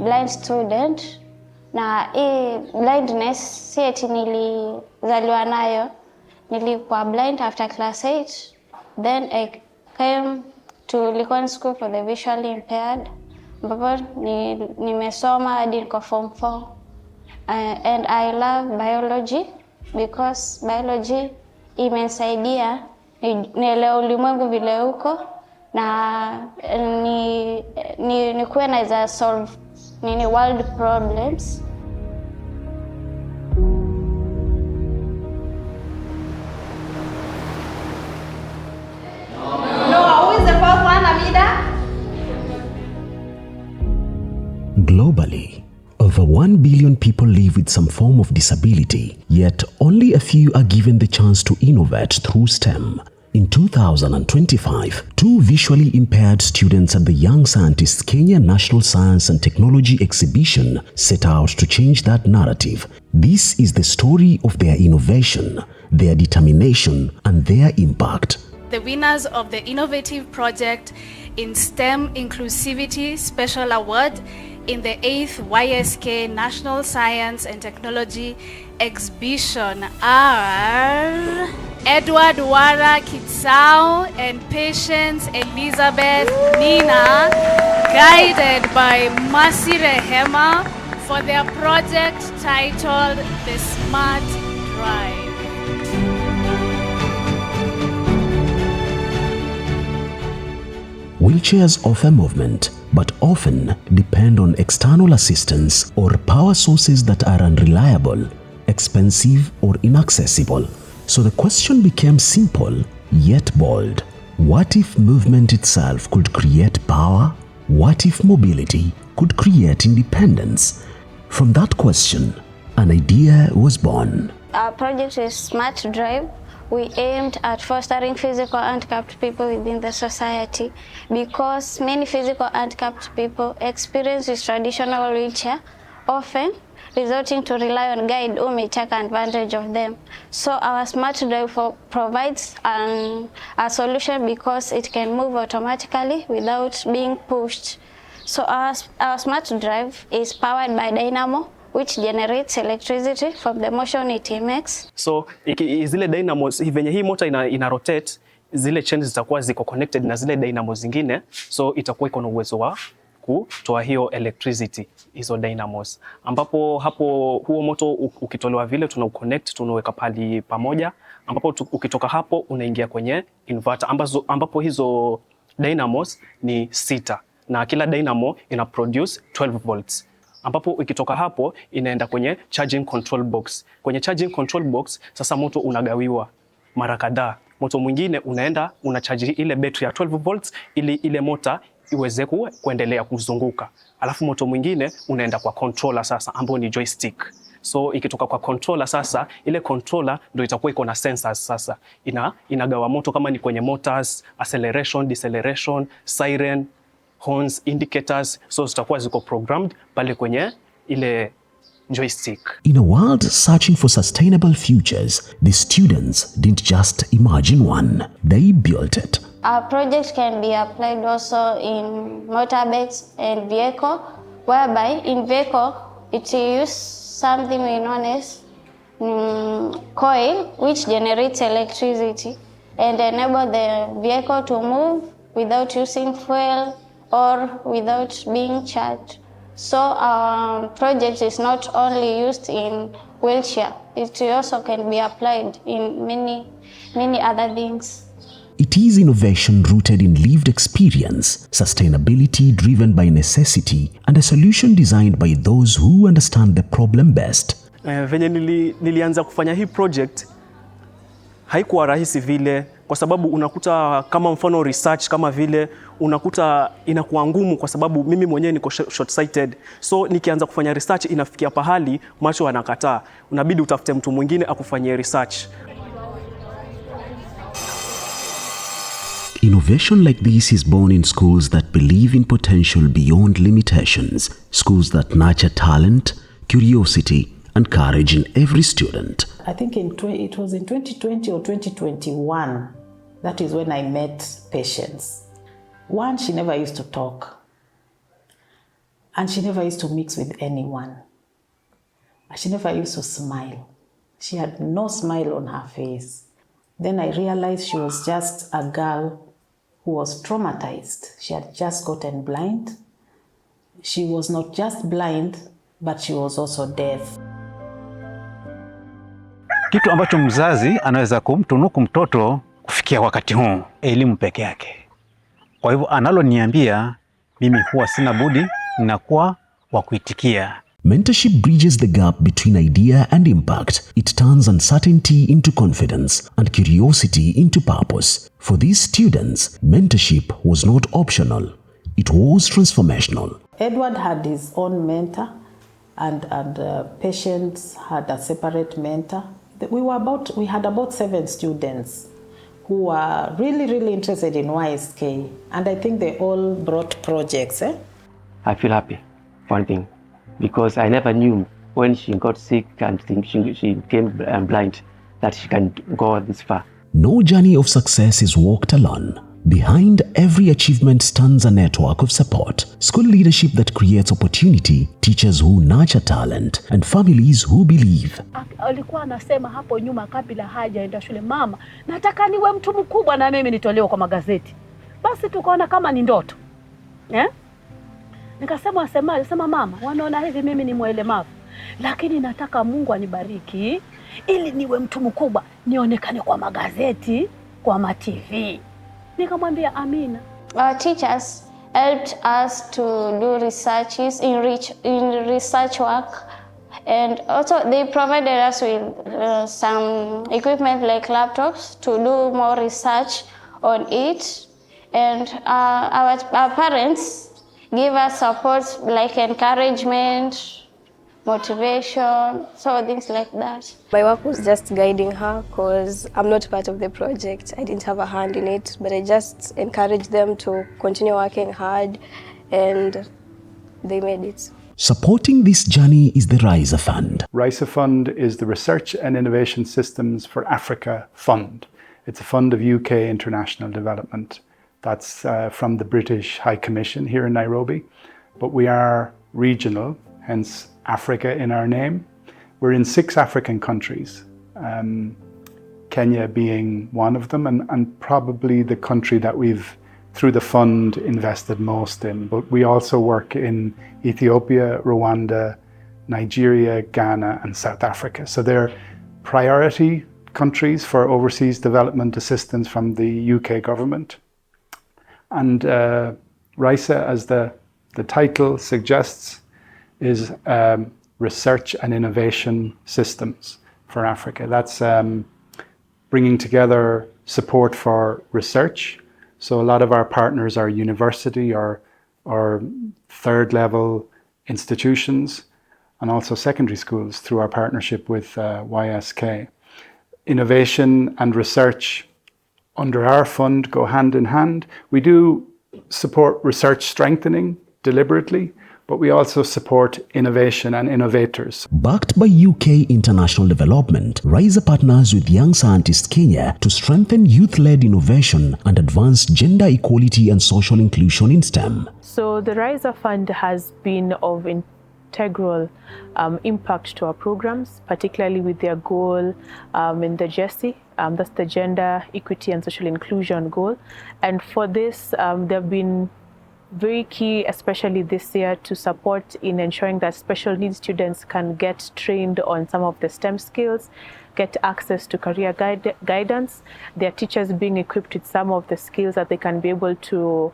blind student. Na hii blindness si eti nilizaliwa nayo. Nilikuwa blind after class 8. Then I came to Likon School for the visually impaired. Ambapo nimesoma hadi niko form 4. And I love biology because biology imenisaidia nielewe ulimwengu vile uko na nikuwe naweza solve world problems. Globally, over 1 billion people live with some form of disability, yet only a few are given the chance to innovate through STEM. In 2025, 2 visually impaired students at the Young Scientists Kenya National Science and Technology Exhibition set out to change that narrative. This is the story of their innovation, their determination, and their impact. The winners of the Innovative Project in STEM Inclusivity Special Award in the 8th YSK National Science and Technology Exhibition are Edward Wara Kitsao and Patience Elizabeth Nina, guided by Mercy Rehema for their project titled The Smart Drive. Wheelchairs offer movement, but often depend on external assistance or power sources that are unreliable, expensive, or inaccessible. So the question became simple, yet bold. What if movement itself could create power? What if mobility could create independence? From that question, an idea was born. Our project is Smart Drive. We aimed at fostering physical handicapped people within the society because many physical handicapped people experience this traditional wheelchair, often resorting to rely on guide who may take advantage of them. So our Smart Drive provides a solution because it can move automatically without being pushed. So our Smart Drive is powered by dynamo, which generates electricity from the motion it makes. So zile dynamos venye hii motor ina rotate, zile chains zitakuwa ziko connected na zile dynamos zingine, so itakuwa iko na uwezo wa kutoa hiyo electricity hizo dynamos, ambapo hapo huo moto ukitolewa vile tuna connect, tunaweka pali pamoja, ambapo ukitoka hapo unaingia kwenye inverter ambapo hizo dynamos ni 6 na kila dynamo ina produce 12 volts, ambapo ikitoka hapo inaenda kwenye charging control box. Kwenye charging control box sasa moto unagawiwa mara kadhaa. Moto mwingine unaenda unacharge ile battery ya 12 volts ili ile motor iweze kuendelea kuzunguka. Alafu moto mwingine unaenda kwa controller sasa ambao ni joystick. So ikitoka kwa controller sasa, ile controller ndio itakuwa iko na sensors sasa. Inagawa moto kama ni kwenye motors, acceleration, deceleration, siren, horns, indicators, so zitakuwa ziko programmed pale kwenye ile joystick. In a world searching for sustainable futures, the students didn't just imagine one, they built it. Our project can be applied also in motorbikes and vehicle, whereby in vehicle it uses something we know as coil, which generates electricity and enable the vehicle to move without using fuel or without being charged. So our project is not only used in wheelchair, it also can be applied in many other things. It is innovation rooted in lived experience, sustainability driven by necessity, and a solution designed by those who understand the problem best. Venye nilianza kufanya hii project haikuwa rahisi vile, kwa sababu unakuta kama mfano research kama vile unakuta inakuwa ngumu kwa sababu mimi mwenyewe niko short sighted. So nikianza kufanya research inafikia pahali macho yanakataa. Unabidi utafute mtu mwingine akufanyie research. Innovation like this is born in schools that believe in potential beyond limitations, schools that nurture talent, curiosity, and courage in every student. I think it was in 2020 or 2021, that is when I met Patience. One, she never used to talk. And she never used to mix with anyone. She never used to smile. She had no smile on her face. Then I realized she was just a girl who was traumatized. She had just gotten blind. She was not just blind, but she was also deaf. Kitu ambacho mzazi anaweza kumtunuku mtoto kufikia wakati huu, elimu peke yake. Kwa hivyo analoniambia mimi huwa sina budi ninakuwa wa kuitikia. Mentorship bridges the gap between idea and impact. It turns uncertainty into confidence and curiosity into purpose. For these students, mentorship was not optional. It was transformational. Edward had his own mentor, and Patience had a separate mentor. We had about 7 students who were really interested in YSK, and I think they all brought projects. I feel happy, one thing, because I never knew when she got sick and she became blind that she can go this far. No journey of success is walked alone. Behind every achievement stands a network of support, school leadership that creates opportunity, teachers who nurture talent, and families who believe. Alikuwa anasema hapo nyuma kabla hajaenda shule, mama, nataka niwe mtu mkubwa na mimi nitolewe kwa magazeti. Basi tukaona kama ni ndoto. Nikasema sema mama, wanaona hivi mimi ni mwelemavu, lakini nataka Mungu anibariki ili niwe mtu mkubwa, nionekane kwa magazeti, kwa TV. Nikamwambia amina. Our teachers helped us to do researches in research work, and also they provided us with some equipment like laptops to do more research on it, and our parents give us support like encouragement, motivation, so things like that. My work was just guiding her because I'm not part of the project. I didn't have a hand in it, but I just encouraged them to continue working hard, and they made it. Supporting this journey is the RISA Fund. RISA Fund is the Research and Innovation Systems for Africa Fund. It's a fund of UK international development. That's from the British High Commission here in Nairobi. But we are regional, hence Africa in our name. We're in 6 African countries, Kenya being one of them, and probably the country that we've, through the fund, invested most in. But we also work in Ethiopia, Rwanda, Nigeria, Ghana, and South Africa. So they're priority countries for overseas development assistance from the UK government. And RISA, as the title suggests, is Research and Innovation Systems for Africa. That's bringing together support for research. So a lot of our partners are university or third level institutions, and also secondary schools through our partnership with YSK. Innovation and research under our fund go hand in hand. We do support research strengthening deliberately, but we also support innovation and innovators. Backed by UK International Development, RISA partners with Young Scientist Kenya to strengthen youth-led innovation and advance gender equality and social inclusion in STEM. So the RISA Fund has been of integral impact to our programs, particularly with their goal in the GESI, that's the Gender Equity and Social Inclusion goal. And for this, they've been very key, especially this year, to support in ensuring that special needs students can get trained on some of the STEM skills, get access to career guidance, their teachers being equipped with some of the skills that they can be able to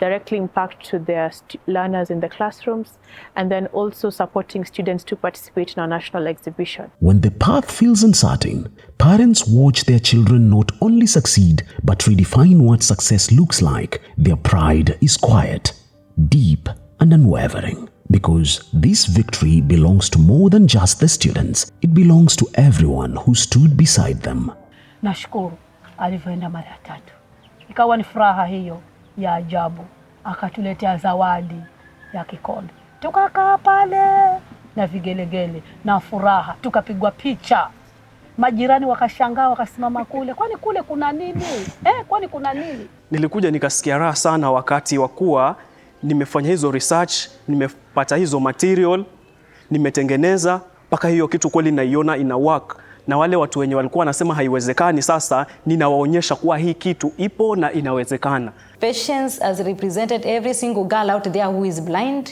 directly impact to their learners in the classrooms, and then also supporting students to participate in our national exhibition. When the path feels uncertain, parents watch their children not only succeed, but redefine what success looks like. Their pride is quiet, deep, and unwavering. Because this victory belongs to more than just the students. It belongs to everyone who stood beside them. Nashukuru alivyoenda mara ya 3. Ikawa ni furaha hiyo ya ajabu, akatuletea zawadi ya kikombe. Tukakaa pale na vigelegele na furaha, tukapigwa picha. Majirani wakashangaa, wakasimama kule, kwani kule kuna nini? Kwani kuna nini? Nilikuja nikasikia raha sana wakati wa kuwa nimefanya hizo research, nimepata hizo material, nimetengeneza mpaka hiyo kitu kweli naiona ina work. Na wale watu wenye walikuwa wanasema haiwezekani, sasa ninawaonyesha kuwa hii kitu ipo na inawezekana. Patience has represented every single girl out there who is blind.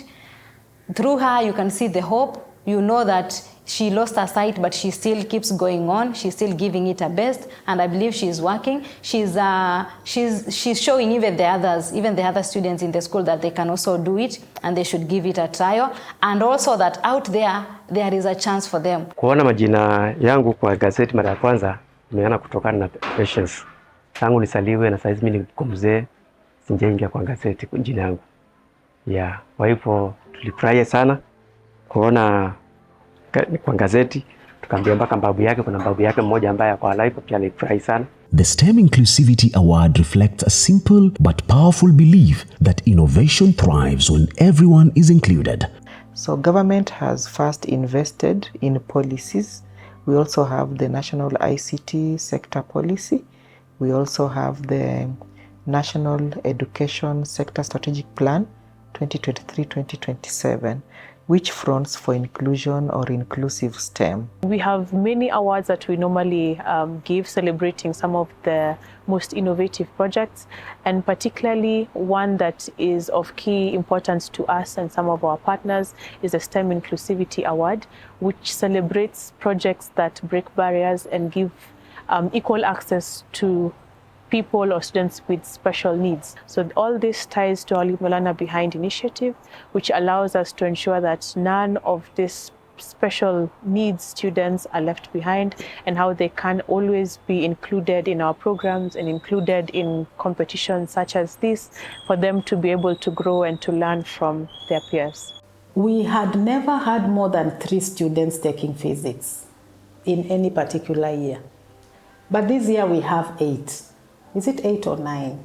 Through her you can see the hope. You know that she lost her sight, but she still keeps going on. She's still giving it her best, and I believe she's working. She's showing even the other students in the school that they can also do it, and they should give it a trial, and also that out there is a chance for them. Kuona majina yangu kwa gazeti mara ya kwanza nimeona kutokana na Patience. Tangu nisaliwe na saizi mimi niko mzee, sijaingia kwa gazeti kwa jina yangu. Yeah, kwa hivyo tulifurahia sana kuona kwa gazeti, tukaambia mpaka babu yake, kuna babu yake mmoja ambaye kwa live pia alifurahi sana. The STEM Inclusivity Award reflects a simple but powerful belief that innovation thrives when everyone is included. So government has first invested in policies. We also have the National ICT Sector Policy. We also have the National Education Sector Strategic Plan 2023-2027, which fronts for inclusion or inclusive STEM. We have many awards that we normally give celebrating some of the most innovative projects, and particularly one that is of key importance to us and some of our partners is the STEM Inclusivity Award, which celebrates projects that break barriers and give equal access to people or students with special needs. So all this ties to our Leave No Learner Behind initiative, which allows us to ensure that none of these special needs students are left behind, and how they can always be included in our programs and included in competitions such as this, for them to be able to grow and to learn from their peers. We had never had more than 3 students taking physics in any particular year. But this year we have 8. Is it 8 or 9?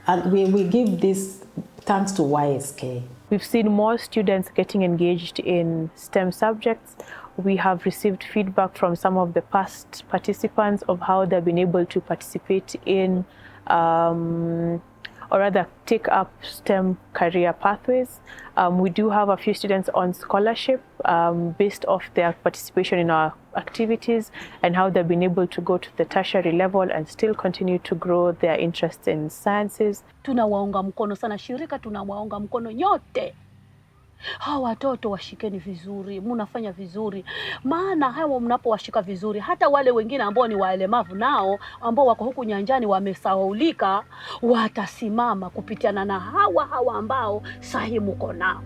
And we give this thanks to YSK. We've seen more students getting engaged in STEM subjects. We have received feedback from some of the past participants of how they've been able to participate in or rather take up STEM career pathways. We do have a few students on scholarship based off their participation in our activities and how they've been able to go to the tertiary level and still continue to grow their interest in sciences. Tunawaunga mkono sana shirika, tunawaunga mkono nyote. Hawa watoto washikeni vizuri, mnafanya vizuri. Maana hawa mnapowashika vizuri, hata wale wengine ambao ni walemavu nao ambao wako huku nyanjani wamesahaulika, watasimama kupitiana na hawa ambao sahi mko nao.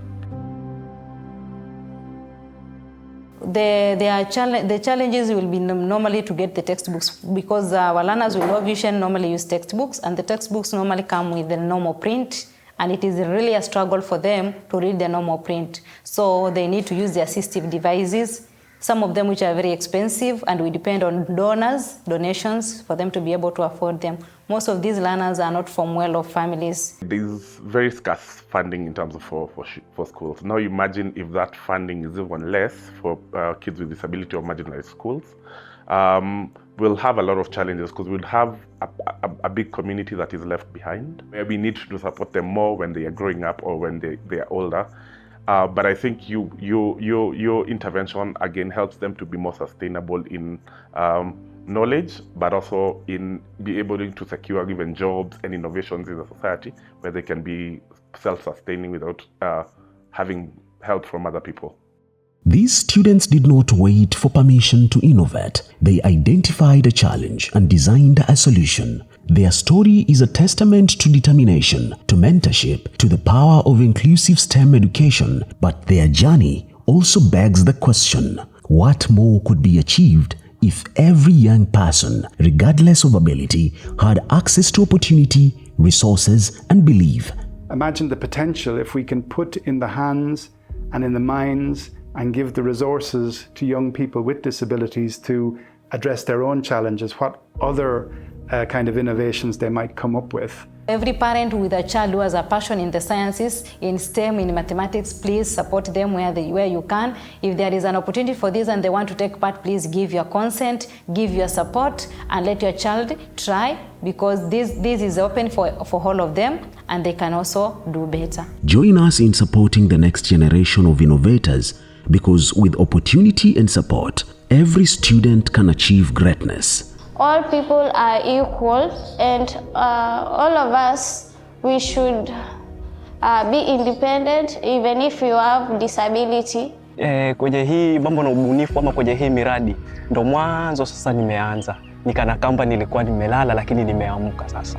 The challenges will be normally to get the textbooks, because our learners with low vision normally use textbooks, and the textbooks normally come with the normal print, and it is really a struggle for them to read the normal print. So they need to use the assistive devices, some of them which are very expensive, and we depend on donations for them to be able to afford them. Most of these learners are not from well-off families. There's very scarce funding in terms of for schools. Now imagine if that funding is even less for kids with disability or marginalized schools. We'll have a lot of challenges because we'll have a big community that is left behind, where we need to support them more when they are growing up or when they are older. But I think your intervention again helps them to be more sustainable in knowledge, but also in be able to secure even jobs and innovations in the society where they can be self-sustaining without having help from other people. These students did not wait for permission to innovate. They identified a challenge and designed a solution. Their story is a testament to determination, to mentorship, to the power of inclusive STEM education. But their journey also begs the question, what more could be achieved if every young person, regardless of ability, had access to opportunity, resources, and belief? Imagine the potential if we can put in the hands and in the minds and give the resources to young people with disabilities to address their own challenges, what other kind of innovations they might come up with. Every parent with a child who has a passion in the sciences, in STEM, in mathematics, please support them where you can. If there is an opportunity for this and they want to take part, please give your consent, give your support, and let your child try, because this is open for all of them, and they can also do better. Join us in supporting the next generation of innovators, because with opportunity and support, every student can achieve greatness. All people are equal, and all of us, we should be independent even if you have disability. Kwenye hii mambo na ubunifu ama kwenye hii miradi ndo mwanzo sasa nimeanza. Nikana kamba nilikuwa nimelala lakini nimeamka sasa.